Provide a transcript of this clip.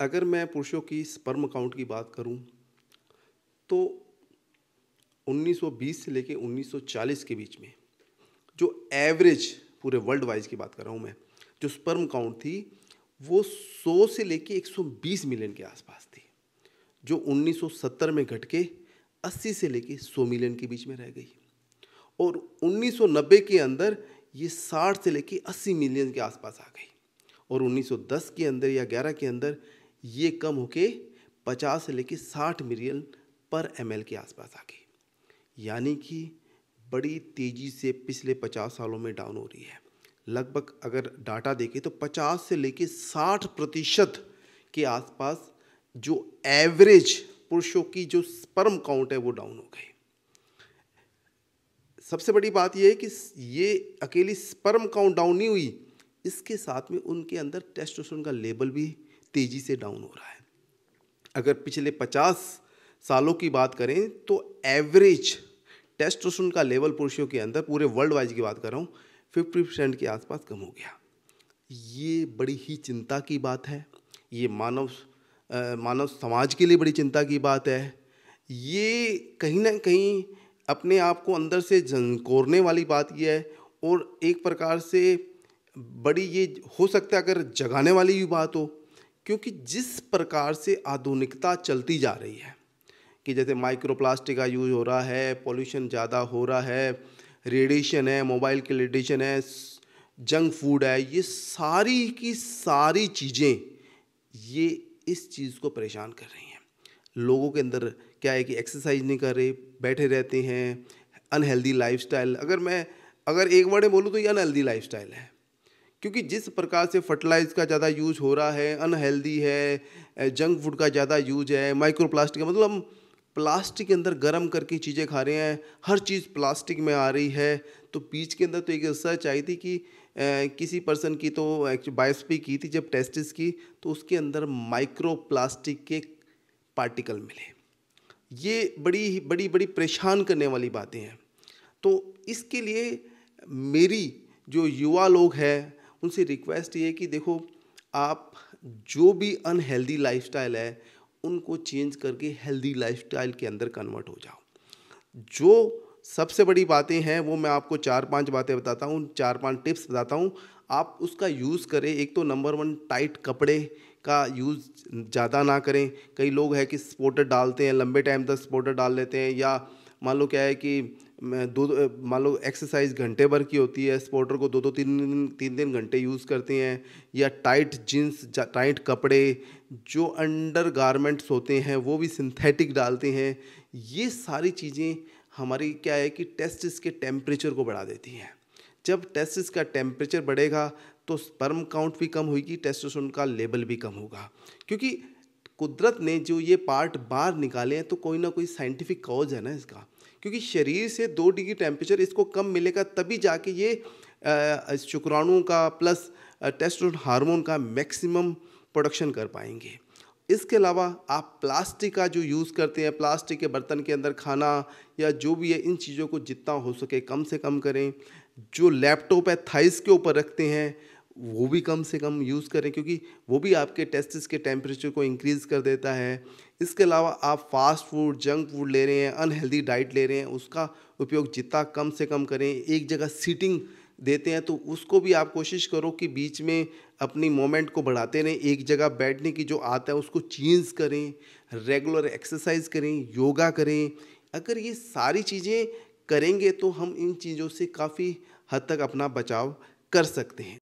अगर मैं पुरुषों की स्पर्म काउंट की बात करूं तो 1920 से लेके 1940 के बीच में जो एवरेज पूरे वर्ल्ड वाइज की बात कर रहा हूं मैं, जो स्पर्म काउंट थी वो 100 से लेके 120 मिलियन के आसपास थी, जो 1970 में घट के 80 से लेके 100 मिलियन के बीच में रह गई। और 1990 के अंदर ये 60 से लेके 80 मिलियन के आसपास आ गई। और 1910 के अंदर या 11 के अंदर ये कम होके 50 से लेके 60 मिलियन पर ml के आसपास आ गई। यानी कि बड़ी तेज़ी से पिछले 50 सालों में डाउन हो रही है। लगभग अगर डाटा देखें तो 50 से लेके 60% के आसपास जो एवरेज पुरुषों की जो स्पर्म काउंट है वो डाउन हो गई। सबसे बड़ी बात यह है कि ये अकेली स्पर्म काउंट डाउन नहीं हुई, इसके साथ में उनके अंदर टेस्टोस्टेरोन का लेवल भी तेज़ी से डाउन हो रहा है। अगर पिछले 50 सालों की बात करें तो एवरेज टेस्टोस्टेरोन का लेवल पुरुषों के अंदर, पूरे वर्ल्ड वाइज की बात कर रहा हूँ, 50% के आसपास कम हो गया। ये बड़ी ही चिंता की बात है। ये मानव समाज के लिए बड़ी चिंता की बात है। ये कहीं ना कहीं अपने आप को अंदर से झंकोरने वाली बात ये है, और एक प्रकार से बड़ी ये हो सकता है अगर जगाने वाली भी बात हो, क्योंकि जिस प्रकार से आधुनिकता चलती जा रही है कि जैसे माइक्रोप्लास्टिक का यूज़ हो रहा है, पॉल्यूशन ज़्यादा हो रहा है, रेडिएशन है, मोबाइल के रेडिएशन है, जंक फूड है, ये सारी की सारी चीज़ें ये इस चीज़ को परेशान कर रही हैं। लोगों के अंदर क्या है कि एक्सरसाइज नहीं कर रहे, बैठे रहते हैं, अनहेल्दी लाइफस्टाइल। अगर एक वर्ड में बोलूँ तो ये अनहेल्दी लाइफस्टाइल है, क्योंकि जिस प्रकार से फर्टिलाइज का ज़्यादा यूज हो रहा है, अनहेल्दी है, जंक फूड का ज़्यादा यूज है, माइक्रोप्लास्टिक, मतलब हम प्लास्टिक के अंदर गर्म करके चीज़ें खा रहे हैं, हर चीज़ प्लास्टिक में आ रही है। तो बीच के अंदर तो एक रिसर्च आई थी कि किसी पर्सन की तो बायोप्सी की थी जब टेस्टिस की, तो उसके अंदर माइक्रो प्लास्टिक के पार्टिकल मिले। ये बड़ी बड़ी बड़ी परेशान करने वाली बातें हैं। तो इसके लिए मेरी जो युवा लोग हैं उनसे रिक्वेस्ट ये है कि देखो, आप जो भी अनहेल्दी लाइफस्टाइल है उनको चेंज करके हेल्दी लाइफस्टाइल के अंदर कन्वर्ट हो जाओ। जो सबसे बड़ी बातें हैं वो मैं आपको 4-5 बातें बताता हूँ, 4-5 टिप्स बताता हूँ, आप उसका यूज़ करें। एक तो नंबर 1, टाइट कपड़े का यूज़ ज़्यादा ना करें। कई लोग हैं कि स्पोर्टर डालते हैं, लंबे टाइम तक स्पोर्टर डाल लेते हैं, या मान लो क्या है कि मान लो एक्सरसाइज घंटे भर की होती है, स्पोर्टर को 2-2 3-3 घंटे यूज़ करते हैं, या टाइट जीन्स, टाइट कपड़े, जो अंडर गारमेंट्स होते हैं वो भी सिंथेटिक डालते हैं। ये सारी चीज़ें हमारी क्या है कि टेस्टिस के टेम्परेचर को बढ़ा देती हैं। जब टेस्टिस का टेम्परेचर बढ़ेगा तो स्पर्म काउंट भी कम होगी, टेस्टोस्टेरोन का लेवल भी कम होगा। क्योंकि कुदरत ने जो ये पार्ट बाहर निकाले हैं तो कोई ना कोई साइंटिफिक कॉज है ना इसका, क्योंकि शरीर से 2 डिग्री टेम्परेचर इसको कम मिलेगा तभी जाके ये शुक्राणुओं का प्लस टेस्टोस्टेरोन हार्मोन का मैक्सिमम प्रोडक्शन कर पाएंगे। इसके अलावा आप प्लास्टिक का जो यूज़ करते हैं, प्लास्टिक के बर्तन के अंदर खाना या जो भी है, इन चीज़ों को जितना हो सके कम से कम करें। जो लैपटॉप है थाइस के ऊपर रखते हैं वो भी कम से कम यूज़ करें, क्योंकि वो भी आपके टेस्टिस के टेम्परेचर को इंक्रीज़ कर देता है। इसके अलावा आप फास्ट फूड, जंक फूड ले रहे हैं, अनहेल्दी डाइट ले रहे हैं, उसका उपयोग जितना कम से कम करें। एक जगह सीटिंग देते हैं तो उसको भी आप कोशिश करो कि बीच में अपनी मोमेंट को बढ़ाते रहें। एक जगह बैठने की जो आता है उसको चेंज करें, रेगुलर एक्सरसाइज करें, योगा करें। अगर ये सारी चीज़ें करेंगे तो हम इन चीज़ों से काफ़ी हद तक अपना बचाव कर सकते हैं।